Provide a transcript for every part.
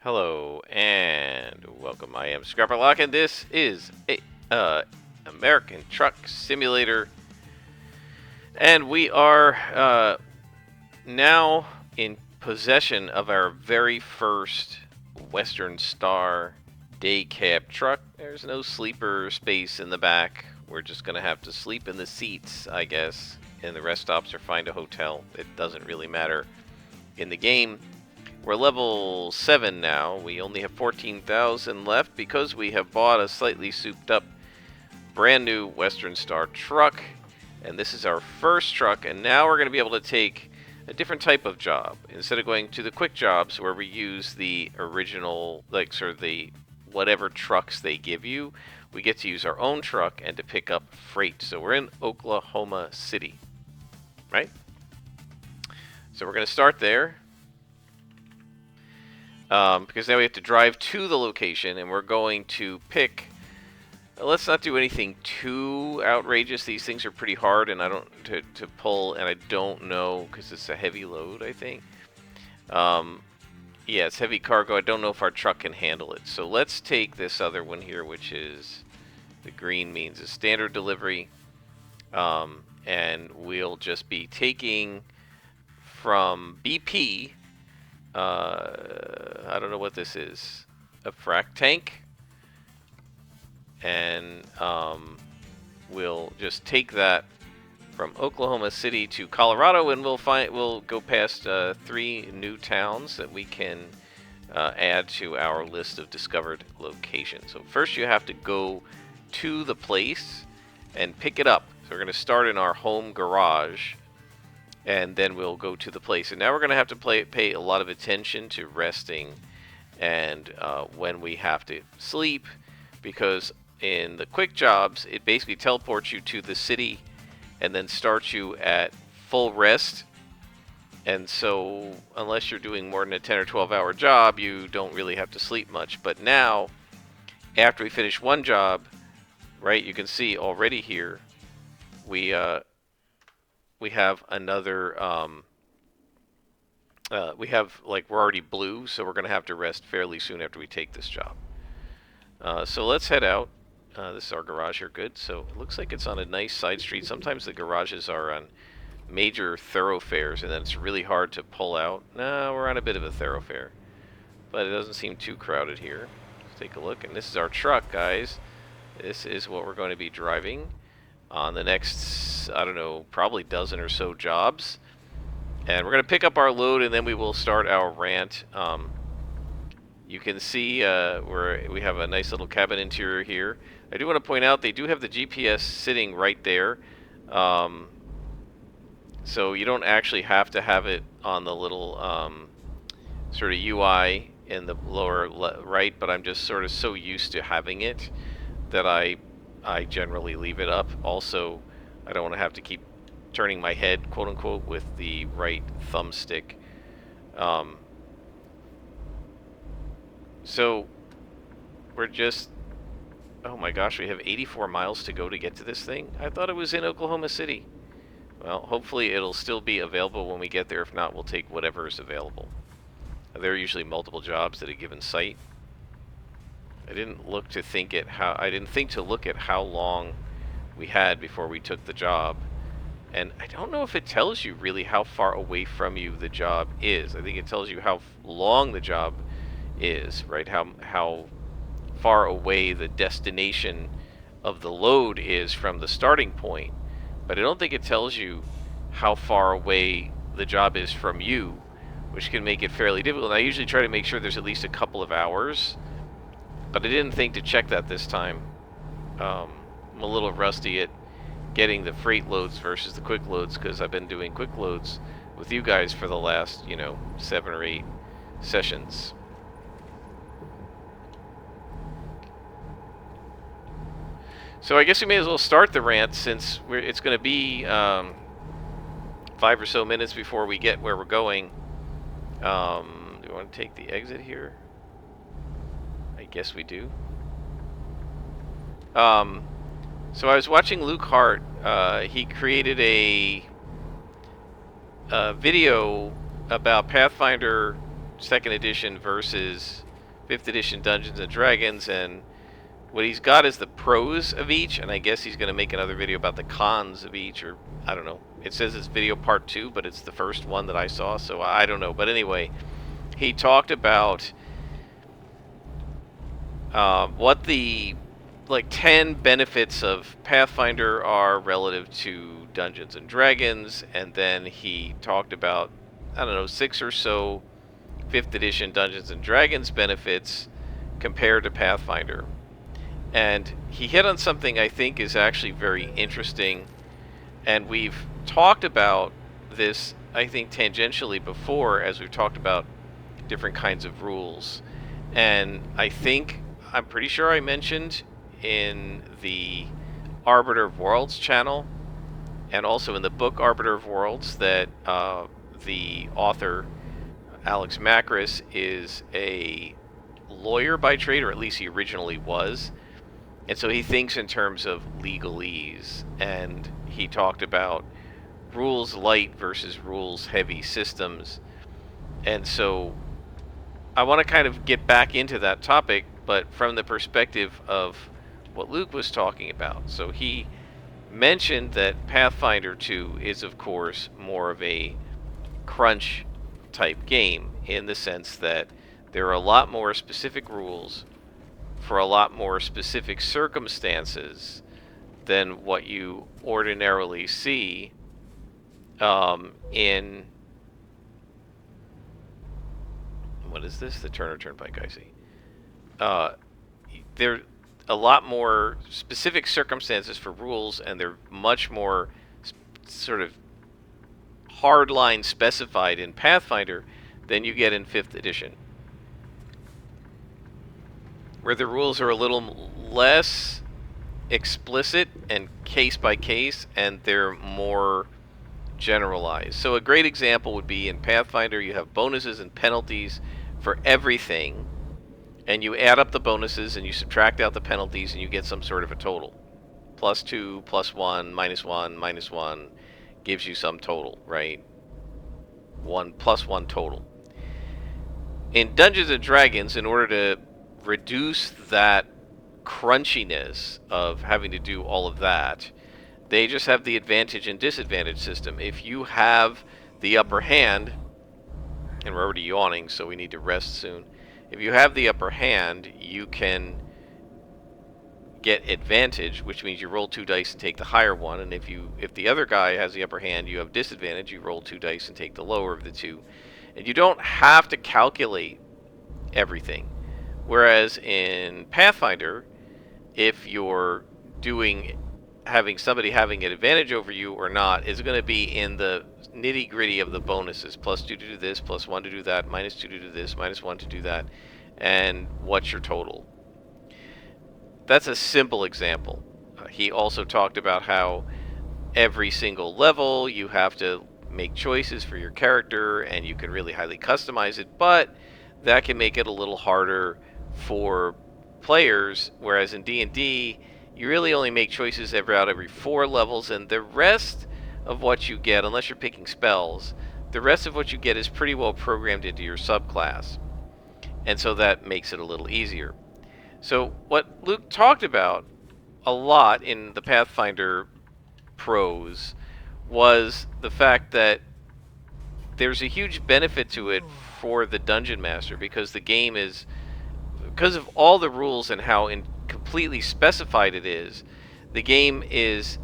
Hello and welcome. I am Scrapperlock, and this is a American Truck Simulator, and we are now in possession of our very first Western Star day cab truck. There's no sleeper space in the back. We're just gonna have to sleep in the seats, I guess, in the rest stops or find a hotel. It doesn't really matter in the game. We're level 7 now. We only have 14,000 left because we have bought a slightly souped up brand new Western Star truck. And this is our first truck, and now we're going to be able to take a different type of job. Instead of going to the quick jobs where we use the original, like sort of the whatever trucks they give you, we get to use our own truck and to pick up freight. So we're in Oklahoma City, right? So we're going to start there. Because now we have to drive to the location, and we're going to pick. Let's not do anything too outrageous. These things are pretty hard, and I don't to pull, and I don't know because it's a heavy load. I think. Yeah, it's heavy cargo. I don't know if our truck can handle it. So let's take this other one here, which is the green means a standard delivery, and we'll just be taking from BP. I don't know what this is. A frac tank. And we'll just take that from Oklahoma City to Colorado, and we'll go past 3 new towns that we can add to our list of discovered locations. So first you have to go to the place and pick it up. So we're going to start in our home garage, and then we'll go to the place. And now we're going to have to pay a lot of attention to resting and when we have to sleep, because in the quick jobs, it basically teleports you to the city and then starts you at full rest. And so unless you're doing more than a 10 or 12 hour job, you don't really have to sleep much. But now, after we finish one job, right, you can see already here, we have another, we're already blue, so we're going to have to rest fairly soon after we take this job. So let's head out. This is our garage here, good. So it looks like it's on a nice side street. Sometimes the garages are on major thoroughfares, and then it's really hard to pull out. No, we're on a bit of a thoroughfare, but it doesn't seem too crowded here. Let's take a look, and this is our truck, guys. This is what we're going to be driving on the next, I don't know, probably dozen or so jobs. And we're going to pick up our load, and then we will start our rant. You can see we have a nice little cabin interior here. I do want to point out they do have the GPS sitting right there. So you don't actually have to have it on the little sort of UI in the lower right, but I'm just sort of so used to having it that I generally leave it up. Also, I don't want to have to keep turning my head, quote unquote, with the right thumbstick. So we're just, oh my gosh, we have 84 miles to go to get to this thing. I thought it was in Oklahoma City. Well, hopefully it'll still be available when we get there. If not, we'll take whatever is available. There are usually multiple jobs at a given site. I didn't think to look at how long we had before we took the job. And I don't know if it tells you really how far away from you the job is. I think it tells you how long the job is, right? How far away the destination of the load is from the starting point. But I don't think it tells you how far away the job is from you, which can make it fairly difficult. And I usually try to make sure there's at least a couple of hours, but I didn't think to check that this time. I'm a little rusty at getting the freight loads versus the quick loads, because I've been doing quick loads with you guys for the last, 7 or 8 sessions. So I guess we may as well start the rant, since it's going to be 5 or so minutes before we get where we're going. Do we want to take the exit here? I guess we do. So I was watching Luke Hart. He created a video about Pathfinder 2nd edition versus 5th edition Dungeons and Dragons, and what he's got is the pros of each, and I guess he's going to make another video about the cons of each, or I don't know. It says it's video part 2, but it's the first one that I saw, so I don't know. But anyway, he talked about what the 10 benefits of Pathfinder are relative to Dungeons and Dragons, and then he talked about, I don't know, 6 or so 5th edition Dungeons and Dragons benefits compared to Pathfinder. And he hit on something I think is actually very interesting, and we've talked about this, I think, tangentially before, as we've talked about different kinds of rules. And I'm pretty sure I mentioned in the Arbiter of Worlds channel, and also in the book Arbiter of Worlds, that the author, Alex Macris, is a lawyer by trade, or at least he originally was. And so he thinks in terms of legalese, and he talked about rules light versus rules heavy systems. And so I want to kind of get back into that topic, but from the perspective of what Luke was talking about. So he mentioned that Pathfinder 2 is, of course, more of a crunch type game, in the sense that there are a lot more specific rules for a lot more specific circumstances than what you ordinarily see in, what is this? The Turner Turnpike, I see. There are a lot more specific circumstances for rules, and they're much more sort of hardline specified in Pathfinder than you get in 5th edition, where the rules are a little less explicit and case by case, and they're more generalized. So a great example would be in Pathfinder, you have bonuses and penalties for everything, and you add up the bonuses and you subtract out the penalties, and you get some sort of a total. +2, +1, -1, -1 gives you some total, right? 1 + 1 total. In Dungeons and Dragons, in order to reduce that crunchiness of having to do all of that, they just have the advantage and disadvantage system. If you have the upper hand, and we're already yawning, so we need to rest soon. If you have the upper hand, you can get advantage, which means you roll 2 dice and take the higher one. And if the other guy has the upper hand, you have disadvantage. You roll 2 dice and take the lower of the 2. And you don't have to calculate everything. Whereas in Pathfinder, if you're having somebody having an advantage over you or not, is going to be in the nitty gritty of the bonuses. +2 to do this, +1 to do that, -2 to do this, -1 to do that, and what's your total. That's a simple example. He also talked about how every single level you have to make choices for your character, and you can really highly customize it, but that can make it a little harder for players, whereas in D&D you really only make choices every 4 levels, and the rest of what you get, unless you're picking spells, the rest of what you get is pretty well programmed into your subclass, and so that makes it a little easier. So what Luke talked about a lot in the Pathfinder pros was the fact that there's a huge benefit to it for the Dungeon Master, because the game is, because of all the rules and how completely specified it is, the game is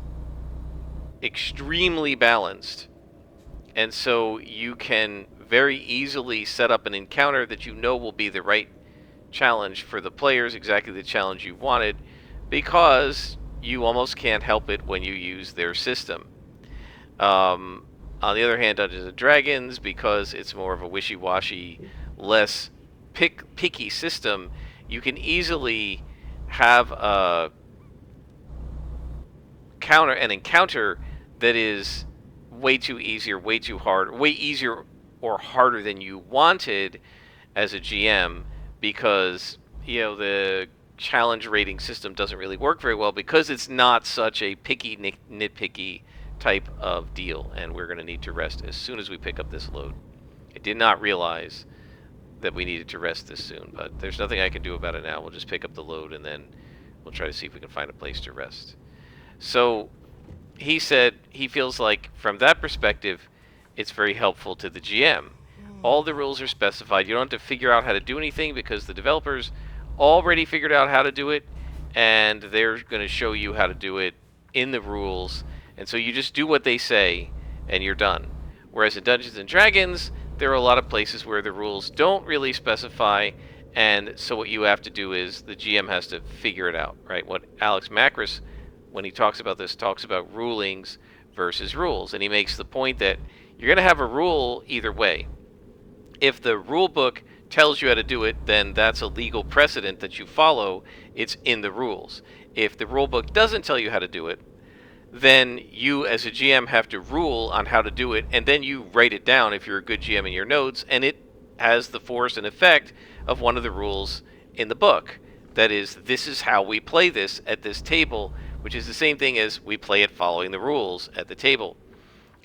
extremely balanced. And so you can very easily set up an encounter that you know will be the right challenge for the players, exactly the challenge you wanted, because you almost can't help it when you use their system. On the other hand, Dungeons and Dragons, because it's more of a wishy-washy, less picky system, you can easily have an encounter that is way too easy or way too hard, way easier or harder than you wanted as a GM, because the challenge rating system doesn't really work very well, because it's not such a picky, nitpicky type of deal. And we're going to need to rest as soon as we pick up this load. I did not realize that we needed to rest this soon, but there's nothing I can do about it now. We'll just pick up the load and then we'll try to see if we can find a place to rest. So he said he feels like from that perspective, it's very helpful to the GM. All the rules are specified. You don't have to figure out how to do anything because the developers already figured out how to do it, and they're going to show you how to do it in the rules. And so you just do what they say, and you're done. Whereas in Dungeons and Dragons, there are a lot of places where the rules don't really specify, and so what you have to do is the GM has to figure it out, right? What Alex Macris, when he talks about this, talks about rulings versus rules, and he makes the point that you're going to have a rule either way. If the rule book tells you how to do it, then that's a legal precedent that you follow. It's in the rules. If the rule book doesn't tell you how to do it, then you as a GM have to rule on how to do it, and then you write it down if you're a good GM in your notes, and it has the force and effect of one of the rules in the book. That is, this is how we play this at this table, which is the same thing as we play it following the rules at the table.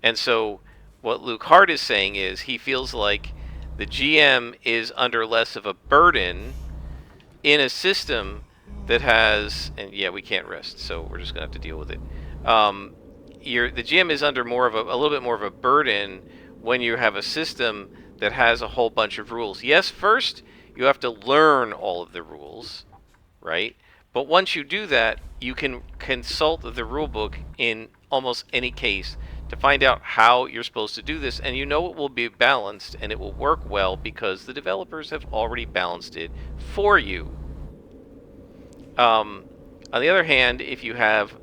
And so what Luke Hart is saying is he feels like the GM is under less of a burden in a system that has, and yeah, we can't rest, so we're just going to have to deal with it. The GM is under more of a little bit more of a burden when you have a system that has a whole bunch of rules. Yes, first you have to learn all of the rules, right? But once you do that, you can consult the rule book in almost any case to find out how you're supposed to do this, and you know it will be balanced and it will work well because the developers have already balanced it for you. On the other hand, if you have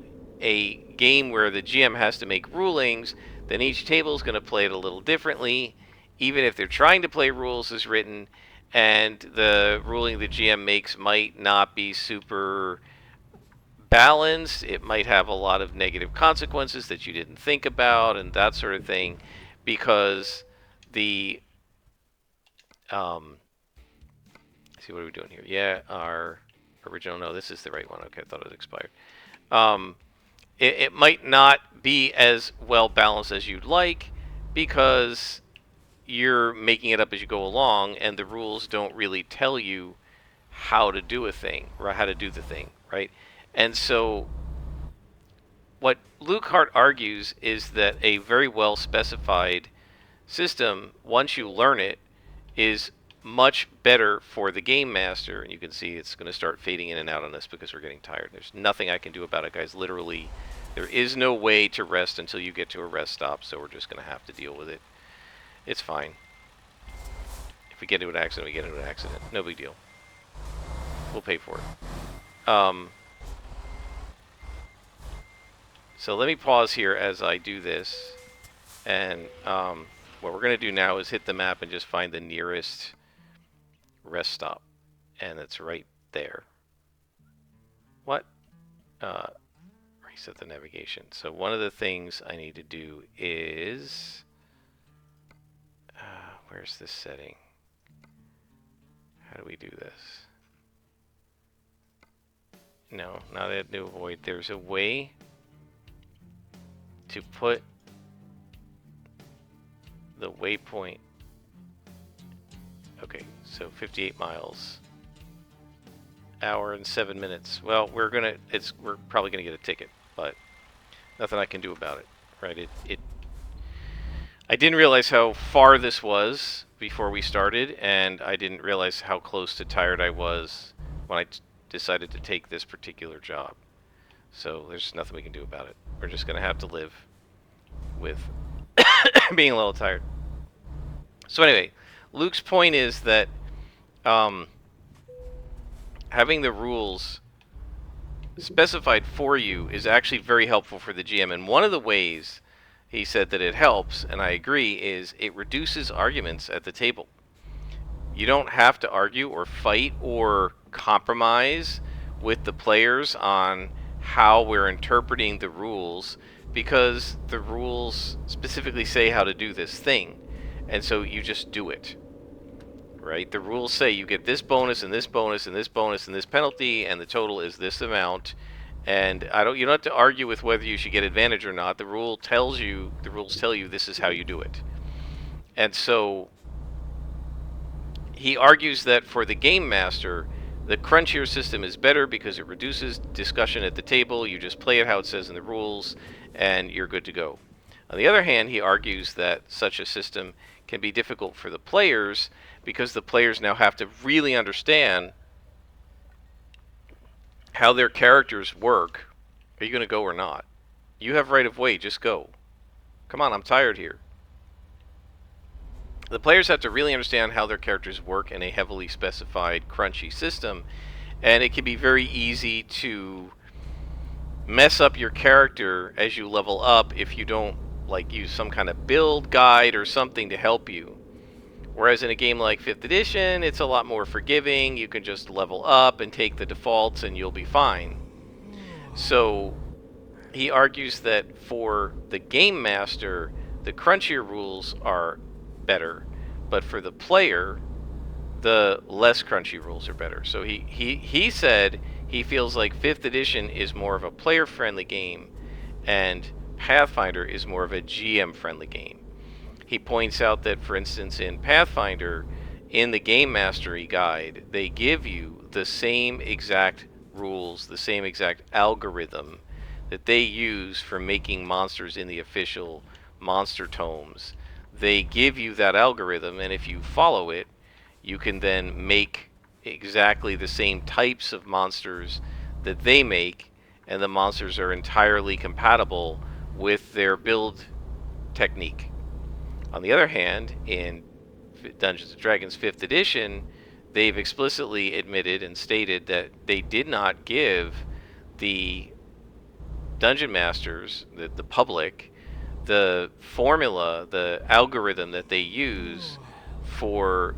a game where the GM has to make rulings, then each table is going to play it a little differently, even if they're trying to play rules as written, and the ruling the GM makes might not be super balanced. It might have a lot of negative consequences that you didn't think about and that sort of thing, because the see, what are we doing here? Yeah, our original, no, this is the right one. Okay, I thought it expired. It might not be as well balanced as you'd like because you're making it up as you go along, and the rules don't really tell you how to do a thing, or how to do the thing, right? And so what Luke Hart argues is that a very well specified system, once you learn it, is much better for the game master. And you can see it's going to start fading in and out on us because we're getting tired. There's nothing I can do about it, guys. Literally, there is no way to rest until you get to a rest stop, so we're just going to have to deal with it. It's fine. If we get into an accident, we get into an accident. No big deal. We'll pay for it. So let me pause here as I do this. And what we're going to do now is hit the map and just find the nearest rest stop. And it's right there. What? Reset the navigation. So one of the things I need to do is... where's this setting? How do we do this? No, not add new void. There's a way to put the waypoint. Okay, so 58 miles. Hour and 7 minutes. Well, we're probably gonna get a ticket, but nothing I can do about it, right? I didn't realize how far this was before we started, and I didn't realize how close to tired I was when I decided to take this particular job. So there's nothing we can do about it. We're just going to have to live with being a little tired. So anyway, Luke's point is that having the rules specified for you is actually very helpful for the GM. And one of the ways he said that it helps, and I agree, is it reduces arguments at the table. You don't have to argue or fight or compromise with the players on how we're interpreting the rules, because the rules specifically say how to do this thing, and so you just do it, right? The rules say you get this bonus and this bonus and this bonus and this penalty, and the total is this amount. And you don't have to argue with whether you should get advantage or not. The rules tell you this is how you do it. And so he argues that for the game master, the crunchier system is better because it reduces discussion at the table. You just play it how it says in the rules, and you're good to go. On the other hand, he argues that such a system can be difficult for the players because the players now have to really understand how their characters work. Are you going to go or not? You have right of way, just go. Come on, I'm tired here. The players have to really understand how their characters work in a heavily specified, crunchy system, and it can be very easy to mess up your character as you level up if you don't like use some kind of build guide or something to help you. Whereas in a game like 5th edition, it's a lot more forgiving. You can just level up and take the defaults and you'll be fine. So he argues that for the game master, the crunchier rules are better, but for the player, the less crunchy rules are better. So he said he feels like 5th edition is more of a player-friendly game, and Pathfinder is more of a GM-friendly game. He points out that, for instance, in Pathfinder, in the Game Mastery Guide, they give you the same exact rules, the same exact algorithm that they use for making monsters in the official monster tomes. They give you that algorithm, and if you follow it, you can then make exactly the same types of monsters that they make, and the monsters are entirely compatible with their build technique. On the other hand, in Dungeons & Dragons 5th edition, they've explicitly admitted and stated that they did not give the dungeon masters, the public, the formula, the algorithm that they use for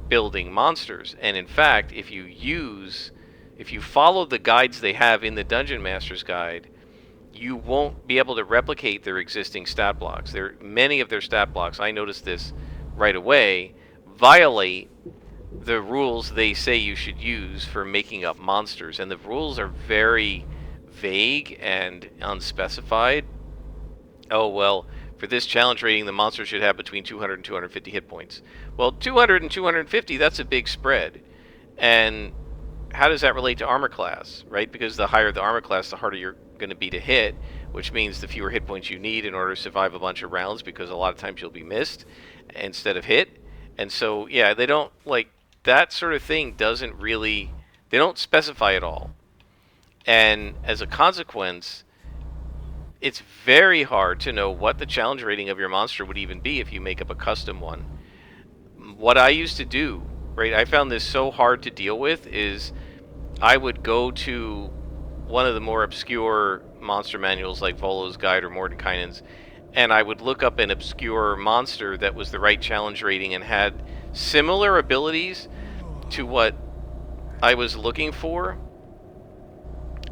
building monsters. And in fact, if you follow the guides they have in the Dungeon Master's Guide, you won't be able to replicate their existing stat blocks. Many of their stat blocks, I noticed this right away, violate the rules they say you should use for making up monsters. And the rules are very vague and unspecified. Oh, well, for this challenge rating, the monster should have between 200 and 250 hit points. Well, 200 and 250, that's a big spread. And how does that relate to armor class, right? Because the higher the armor class, the harder you're going to be to hit, which means the fewer hit points you need in order to survive a bunch of rounds, because a lot of times you'll be missed instead of hit. And so, yeah, they don't, like, that sort of thing doesn't really, they don't specify at all. And as a consequence, it's very hard to know what the challenge rating of your monster would even be if you make up a custom one. What I used to do, right, I found this so hard to deal with, is I would go to one of the more obscure monster manuals like Volo's Guide or Mordenkainen's, and I would look up an obscure monster that was the right challenge rating and had similar abilities to what I was looking for,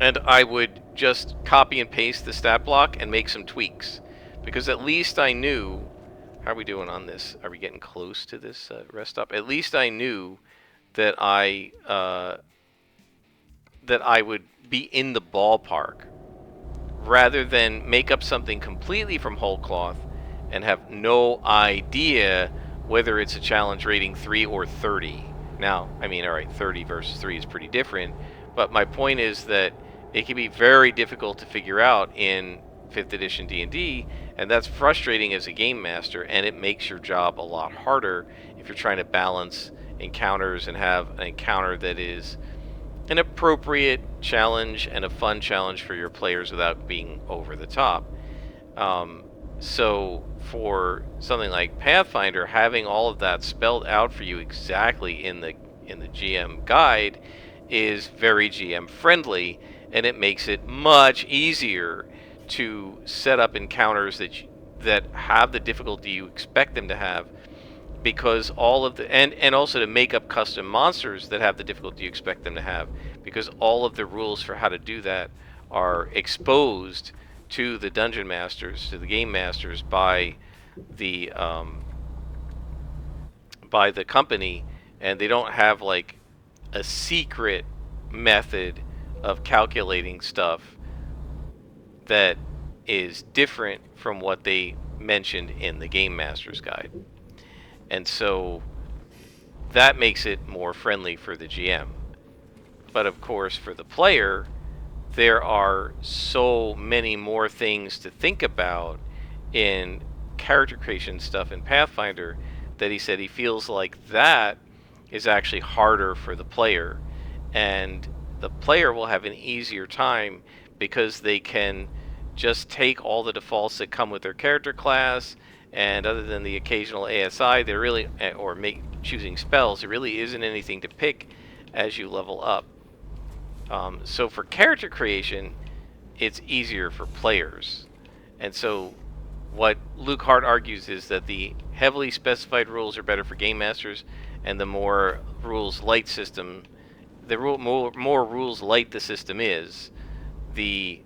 and I would just copy and paste the stat block and make some tweaks, because at least I knew, how are we doing on this? Are we getting close to this rest stop? At least I knew that I would be in the ballpark, rather than make up something completely from whole cloth and have no idea whether it's a challenge rating 3 or 30. Now, I mean, alright, 30 versus 3 is pretty different, but my point is that it can be very difficult to figure out in 5th edition D&D, and that's frustrating as a game master, and it makes your job a lot harder if you're trying to balance encounters and have an encounter that is an appropriate challenge and a fun challenge for your players without being over the top. So for something like Pathfinder, having all of that spelled out for you exactly in the GM guide is very GM friendly, and it makes it much easier to set up encounters that have the difficulty you expect them to have, because all of the and also to make up custom monsters that have the difficulty you expect them to have, because all of the rules for how to do that are exposed to the dungeon masters, to the game masters, by the company, and they don't have like a secret method of calculating stuff that is different from what they mentioned in the Game Master's Guide. And so that makes it more friendly for the GM. But of course, for the player, there are so many more things to think about in character creation stuff in Pathfinder that he said he feels like that is actually harder for the player. And the player will have an easier time because they can just take all the defaults that come with their character class, and other than the occasional ASI, there really, or choosing spells, there really isn't anything to pick as you level up. So for character creation, it's easier for players. And so what Luke Hart argues is that the heavily specified rules are better for game masters, and the more rules light system, more rules light the system is, the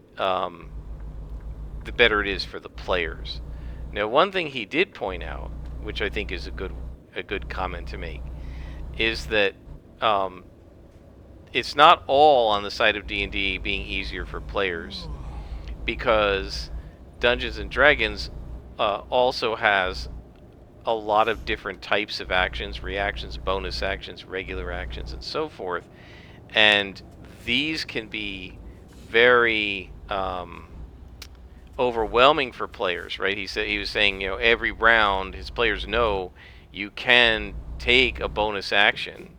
better it is for the players. Now, one thing he did point out, which I think is a good comment to make, is that it's not all on the side of D&D being easier for players, because Dungeons and Dragons also has a lot of different types of actions, reactions, bonus actions, regular actions, and so forth. And these can be very overwhelming for players, right? He was saying, every round his players know you can take a bonus action,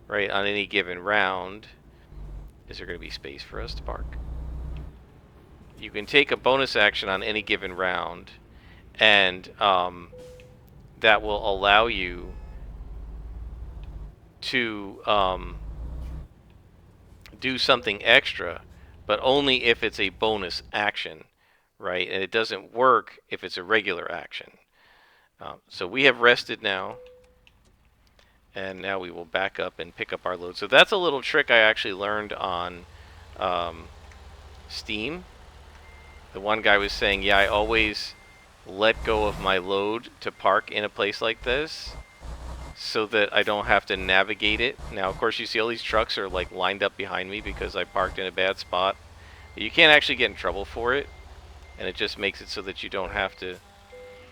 right, on any given round. Is there going to be space for us to park? You can take a bonus action on any given round, and that will allow you to do something extra, but only if it's a bonus action, right? And it doesn't work if it's a regular action. So we have rested now, and now we will back up and pick up our load. So that's a little trick I actually learned on Steam. The one guy was saying, I always let go of my load to park in a place like this so that I don't have to navigate it. Now, of course, you see all these trucks are like lined up behind me because I parked in a bad spot. You can't actually get in trouble for it, and it just makes it so that you don't have to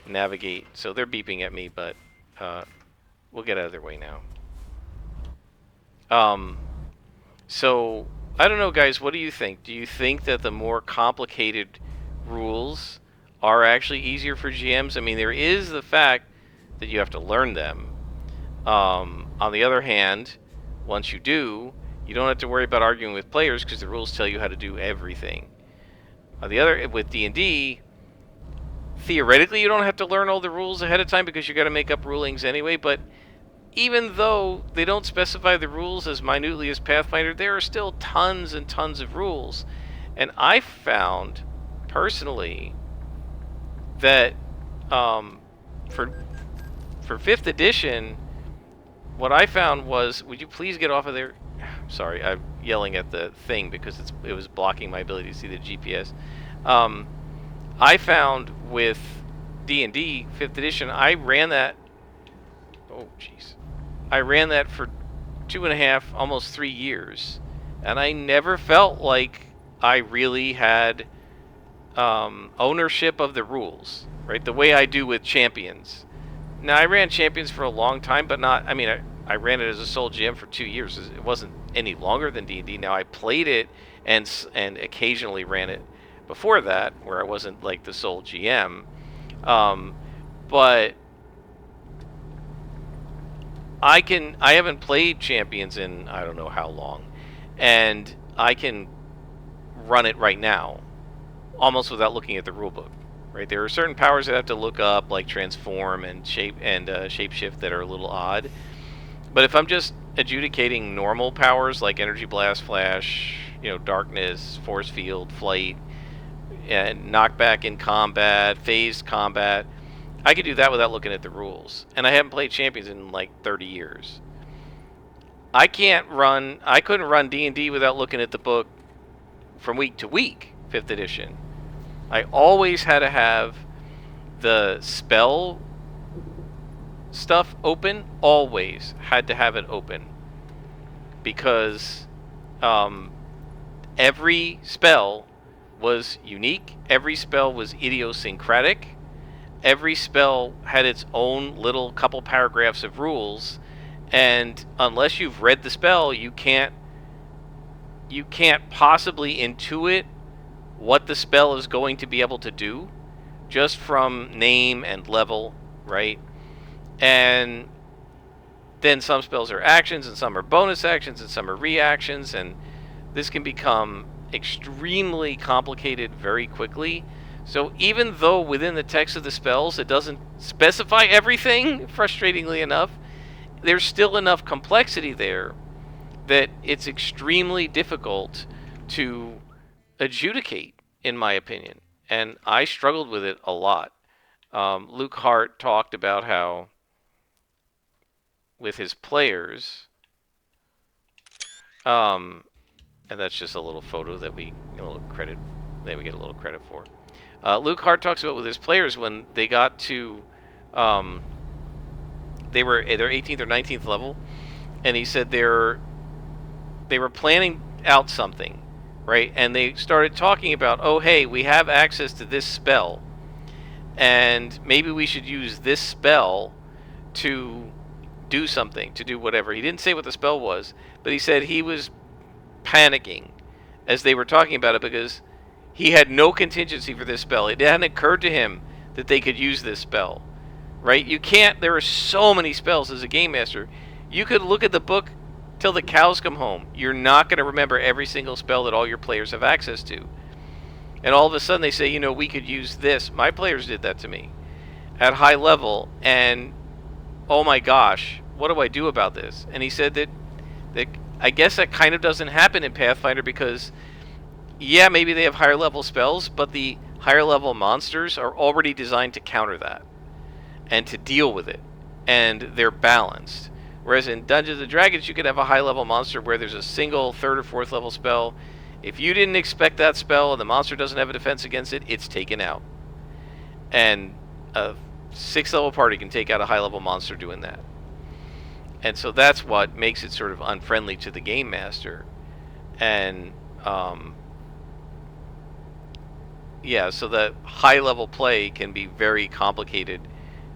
navigate. So they're beeping at me, but we'll get out of their way now. So I don't know, guys, what do you think? Do you think that the more complicated rules are actually easier for GMs? I mean, there is the fact that you have to learn them. On the other hand, once you do, you don't have to worry about arguing with players because the rules tell you how to do everything. With D&D, theoretically you don't have to learn all the rules ahead of time because you got to make up rulings anyway, but even though they don't specify the rules as minutely as Pathfinder, there are still tons and tons of rules. And I found, personally, that for 5th edition, what I found was, would you please get off of there? Sorry, I'm yelling at the thing because it was blocking my ability to see the GPS. I found with D&D 5th edition, I ran that. Oh, jeez. I ran that for 2.5, almost 3 years, and I never felt like I really had ownership of the rules, right? The way I do with Champions. Now, I ran Champions for a long time, but not. I mean, I ran it as a sole GM for 2 years. It wasn't any longer than D&D. Now, I played it and occasionally ran it before that, where I wasn't like the sole GM. But I haven't played Champions in I don't know how long, and I can run it right now, almost without looking at the rulebook. Right, there are certain powers that I have to look up, like transform and shapeshift, that are a little odd. But if I'm just adjudicating normal powers like energy blast, flash, darkness, force field, flight, and knockback in combat, phased combat, I could do that without looking at the rules. And I haven't played Champions in like 30 years. I couldn't run D&D without looking at the book from week to week, 5th edition. I always had to have the spell stuff open. Always had to have it open. Because every spell was unique. Every spell was idiosyncratic. Every spell had its own little couple paragraphs of rules. And unless you've read the spell, you can't possibly intuit what the spell is going to be able to do just from name and level, right? And then some spells are actions, and some are bonus actions, and some are reactions, and this can become extremely complicated very quickly. So even though within the text of the spells it doesn't specify everything, frustratingly enough, there's still enough complexity there that it's extremely difficult to adjudicate, in my opinion. And I struggled with it a lot. Luke Hart talked about how with his players, and that's just a little photo that we get a little credit for. Luke Hart talks about with his players when they got to, they were at their 18th or 19th level, and he said they were planning out something, right? And they started talking about, oh hey, we have access to this spell, and maybe we should use this spell to do something, to do whatever. He didn't say what the spell was, but he said he was panicking as they were talking about it because he had no contingency for this spell. It hadn't occurred to him that they could use this spell, right? You can't, there are so many spells as a game master. You could look at the book till the cows come home. You're not going to remember every single spell that all your players have access to. And all of a sudden they say, you know, we could use this. My players did that to me at high level, and oh my gosh, what do I do about this? And he said that I guess that kind of doesn't happen in Pathfinder because, yeah, maybe they have higher level spells, but the higher level monsters are already designed to counter that and to deal with it, and they're balanced. Whereas in Dungeons & Dragons, you could have a high level monster where there's a single 3rd or 4th level spell. If you didn't expect that spell and the monster doesn't have a defense against it, it's taken out. And a 6th level party can take out a high level monster doing that. And so that's what makes it sort of unfriendly to the game master. And yeah, so the high level play can be very complicated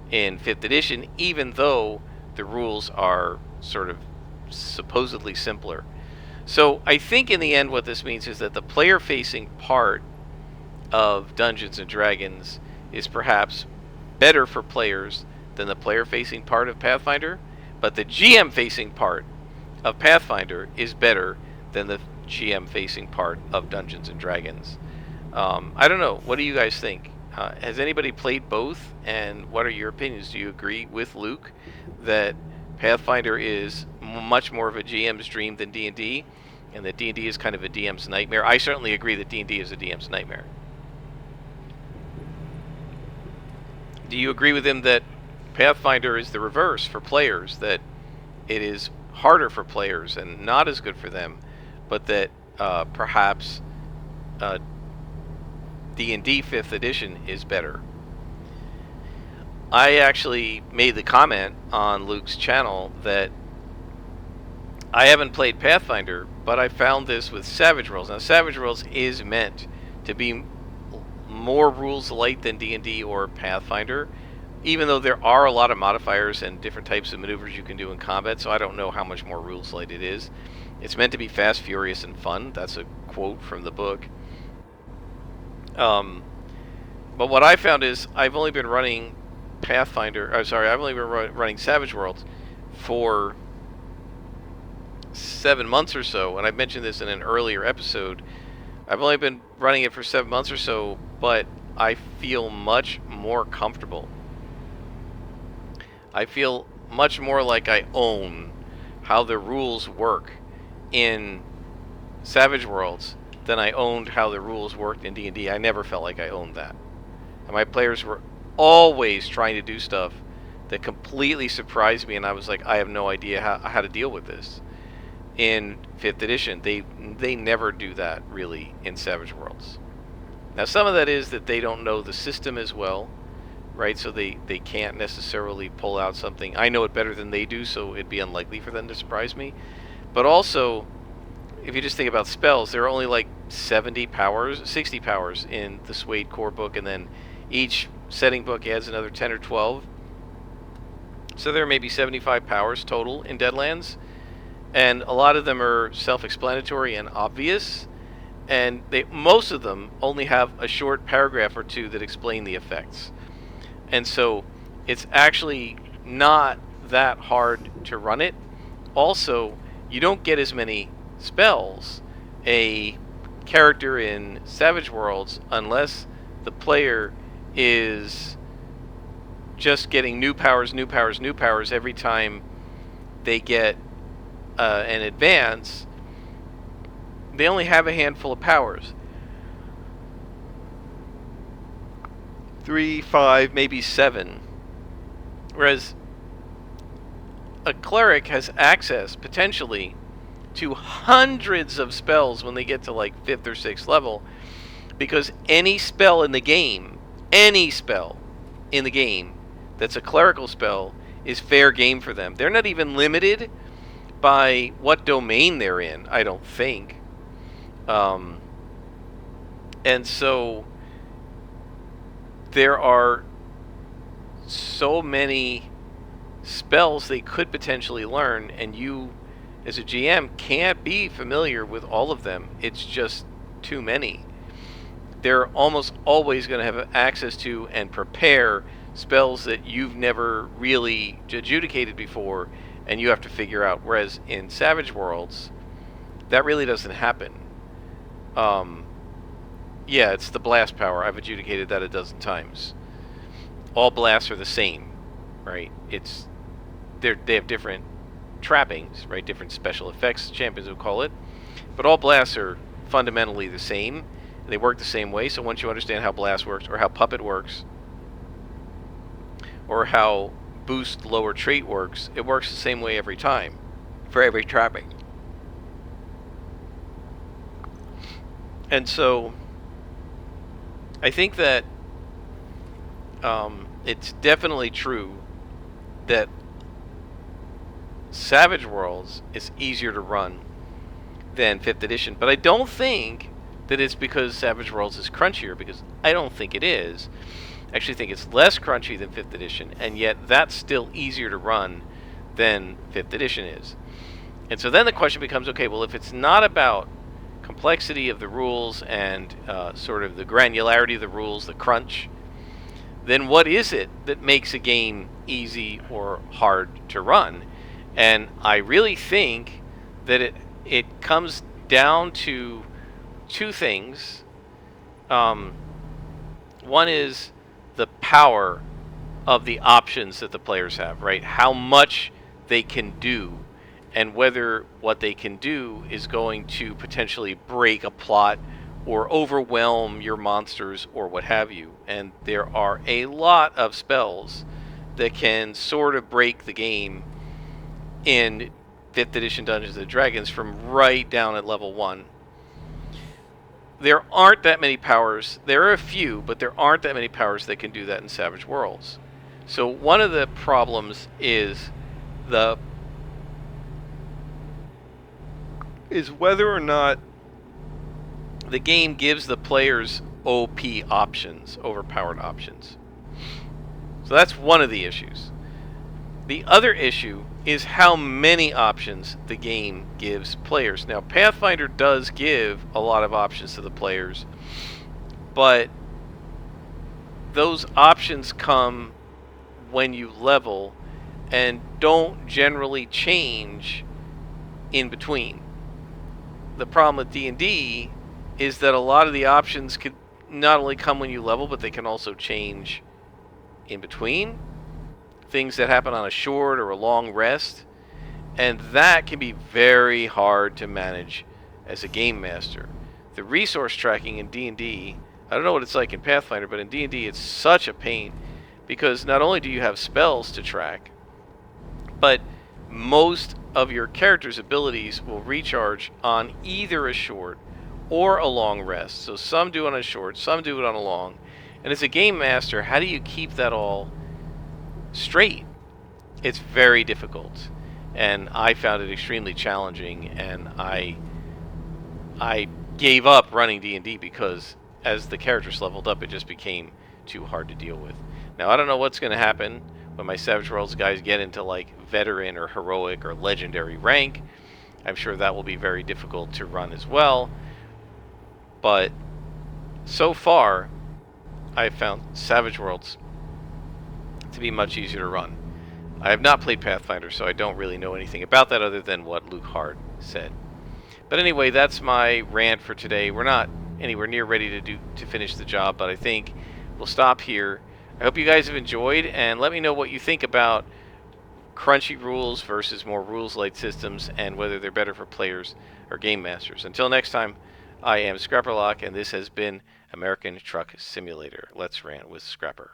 in 5th edition, even though the rules are sort of supposedly simpler. So I think in the end what this means is that the player facing part of Dungeons & Dragons is perhaps better for players than the player facing part of Pathfinder, but the GM facing part of Pathfinder is better than the GM facing part of Dungeons & Dragons. I don't know. What do you guys think? Has anybody played both? And what are your opinions? Do you agree with Luke that Pathfinder is much more of a GM's dream than D&D, and that D&D is kind of a DM's nightmare? I certainly agree that D&D is a DM's nightmare. Do you agree with him that Pathfinder is the reverse for players, that it is harder for players and not as good for them, but that perhaps D&D 5th edition is better? I actually made the comment on Luke's channel that I haven't played Pathfinder, but I found this with Savage Worlds. Now, Savage Worlds is meant to be more rules light than D&D or Pathfinder, even though there are a lot of modifiers and different types of maneuvers you can do in combat, so I don't know how much more rules light it is. It's meant to be fast, furious, and fun. That's a quote from the book. But what I found is I've only been running I've only been running Savage Worlds for 7 months or so, and I mentioned this in an earlier episode. I've only been running it for 7 months or so, but I feel much more comfortable. I feel much more like I own how the rules work in Savage Worlds than I owned how the rules worked in D&D. I never felt like I owned that. And my players were always trying to do stuff that completely surprised me, and I was like, I have no idea how to deal with this. In 5th edition, they never do that, really, in Savage Worlds. Now, some of that is that they don't know the system as well, right? So they can't necessarily pull out something. I know it better than they do, so it'd be unlikely for them to surprise me. But also, if you just think about spells, there are only like 60 powers in the Suede core book, and then each setting book adds another 10 or 12. So there may be 75 powers total in Deadlands, and a lot of them are self-explanatory and obvious, and most of them only have a short paragraph or two that explain the effects. And so it's actually not that hard to run it. Also, you don't get as many spells a character in Savage Worlds unless the player is just getting new powers every time they get an advance. They only have a handful of powers. 3, 5, maybe 7. Whereas a cleric has access, potentially, to hundreds of spells when they get to like 5th or 6th level, because any spell in the game that's a clerical spell is fair game for them. They're not even limited by what domain they're in, I don't think. And so there are so many spells they could potentially learn, and you as a GM can't be familiar with all of them. It's just too many. They're almost always going to have access to and prepare spells that you've never really adjudicated before, and you have to figure out. Whereas in Savage Worlds, that really doesn't happen. Yeah, it's the blast power. I've adjudicated that a dozen times. All blasts are the same, right? They have different trappings, right? Different special effects, champions would call it. But all blasts are fundamentally the same. They work the same way. So once you understand how blast works, or how puppet works, or how boost lower trait works, it works the same way every time for every trapping. And so I think that it's definitely true that Savage Worlds is easier to run than 5th edition, but I don't think that it's because Savage Worlds is crunchier, because I don't think it is. I actually think it's less crunchy than 5th edition, and yet that's still easier to run than 5th edition is. And so then the question becomes, okay, well, if it's not about complexity of the rules and sort of the granularity of the rules, the crunch, then what is it that makes a game easy or hard to run? And I really think that it comes down to two things. One is the power of the options that the players have, right? How much they can do, and whether what they can do is going to potentially break a plot or overwhelm your monsters or what have you. And there are a lot of spells that can sort of break the game in 5th edition Dungeons & Dragons from right down at level 1. There aren't that many powers. There are a few, but there aren't that many powers that can do that in Savage Worlds. So one of the problems is whether or not the game gives the players OP options, overpowered options. So that's one of the issues. The other issue is how many options the game gives players. Now, Pathfinder does give a lot of options to the players, but those options come when you level and don't generally change in between. The problem with D&D is that a lot of the options could not only come when you level, but they can also change in between. Things that happen on a short or a long rest. And that can be very hard to manage as a game master. The resource tracking in D&D, I don't know what it's like in Pathfinder, but in D&D it's such a pain, because not only do you have spells to track, but most of your character's abilities will recharge on either a short or a long rest. So some do it on a short, some do it on a long. And as a game master, how do you keep that all straight? It's very difficult. And I found it extremely challenging, and I gave up running D&D because as the characters leveled up, it just became too hard to deal with. Now, I don't know what's going to happen when my Savage Worlds guys get into like veteran or heroic or legendary rank, I'm sure that will be very difficult to run as well. But so far, I've found Savage Worlds to be much easier to run. I have not played Pathfinder, so I don't really know anything about that other than what Luke Hart said. But anyway, that's my rant for today. We're not anywhere near ready to finish the job, but I think we'll stop here. I hope you guys have enjoyed, and let me know what you think about crunchy rules versus more rules-light systems, and whether they're better for players or game masters. Until next time, I am Scrapperlock, and this has been American Truck Simulator. Let's rant with Scrapper.